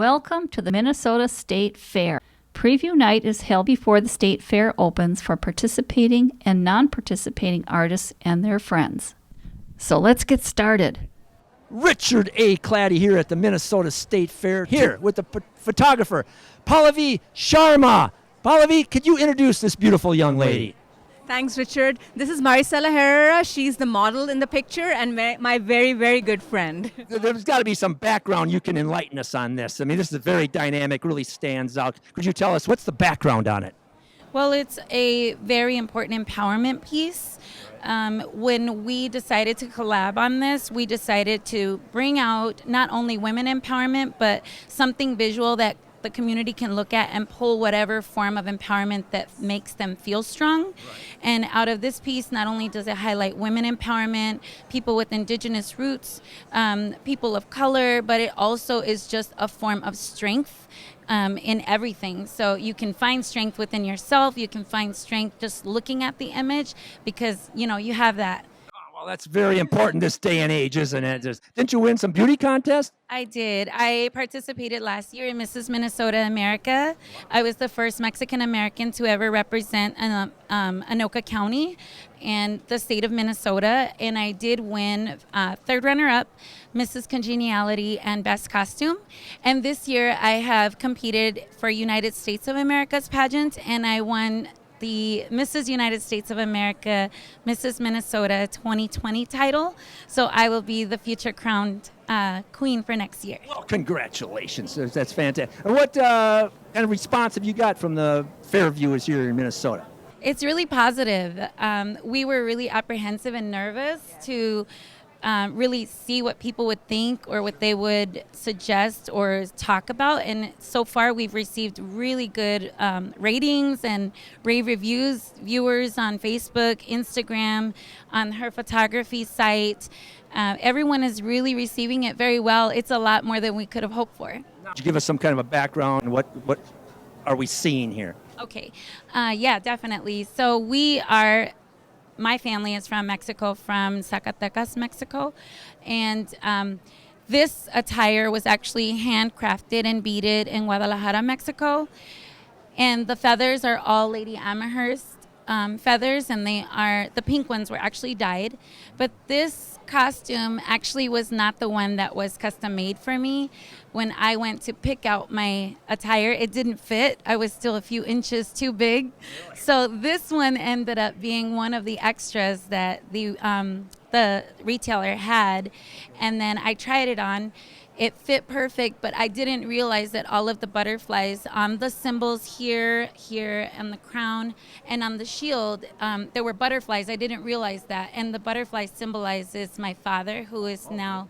Welcome to the Minnesota State Fair. Preview night is held before the State Fair opens for participating and non-participating artists and their friends. So let's get started. Richard A. Claddy here at the Minnesota State Fair, here with the photographer, Pallavi Sharma. Pallavi, could you introduce this beautiful young lady? Thanks, Richard. This is Maricella Herrera. She's the model in the picture and my very, very good friend. There's got to be some background you can enlighten us on this. I mean, this is very dynamic, really stands out. Could you tell us what's the background on it? Well, it's a very important empowerment piece. When we decided to collab on this, we decided to bring out not only women empowerment, but something visual that the community can look at and pull whatever form of empowerment that makes them feel strong. Right. And out of this piece, not only does it highlight women empowerment, people with indigenous roots, people of color, but it also is just a form of strength in everything. So you can find strength within yourself. You can find strength just looking at the image because, you know, you have that. Well, that's very important this day and age, isn't it? Didn't you win some beauty contest? I did. I participated last year in Mrs. Minnesota America. I was the first Mexican American to ever represent Anoka County and the state of Minnesota, and I did win third runner-up, Mrs. Congeniality, and Best Costume. And this year I have competed for United States of America's pageant, and I won the Mrs. United States of America, Mrs. Minnesota 2020 title. So I will be the future crowned queen for next year. Well, congratulations. That's fantastic. And what kind of response have you got from the fair viewers here in Minnesota? It's really positive. We were really apprehensive and nervous to really see what people would think or what they would suggest or talk about. And so far we've received really good ratings and rave reviews, viewers on Facebook, Instagram, on her photography site. Everyone is really receiving it very well. It's a lot more than we could have hoped for. Could you give us some kind of a background? What are we seeing here? Okay. Yeah, definitely. So my family is from Mexico, from Zacatecas, Mexico. And this attire was actually handcrafted and beaded in Guadalajara, Mexico. And the feathers are all Lady Amherst feathers, and the pink ones were actually dyed. But this costume actually was not the one that was custom made for me. When I went to pick out my attire, it didn't fit. I was still a few inches too big. So this one ended up being one of the extras that the retailer had. And then I tried it on. It fit perfect, but I didn't realize that all of the butterflies on the symbols here, and the crown, and on the shield, there were butterflies. I didn't realize that. And the butterfly symbolizes my father, who is now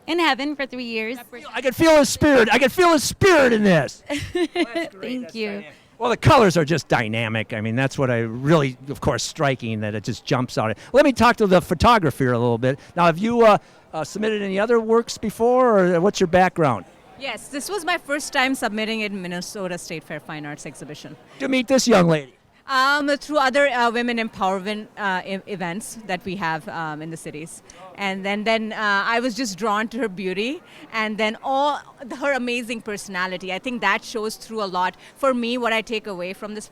in heaven for 3 years. I can feel his spirit. I can feel his spirit in this. Thank you. Dynamic. Well, the colors are just dynamic. I mean, that's what I really, of course, striking, that it just jumps out. Let me talk to the photographer a little bit. Now, have you submitted any other works before, or what's your background? Yes, this was my first time submitting in Minnesota State Fair Fine Arts Exhibition. To meet this young lady. Through other women empowerment events that we have in the cities. And then I was just drawn to her beauty and then her amazing personality. I think that shows through a lot. For me, what I take away from this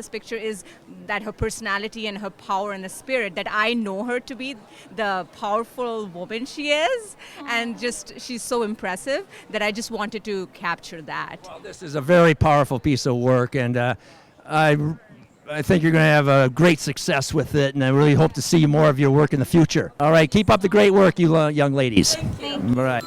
picture is that her personality and her power and the spirit, that I know her to be the powerful woman she is. And just she's so impressive that I just wanted to capture that. Well, this is a very powerful piece of work, and I think you're going to have a great success with it, and I really hope to see more of your work in the future. All right, keep up the great work, you young ladies. Thank you. All right.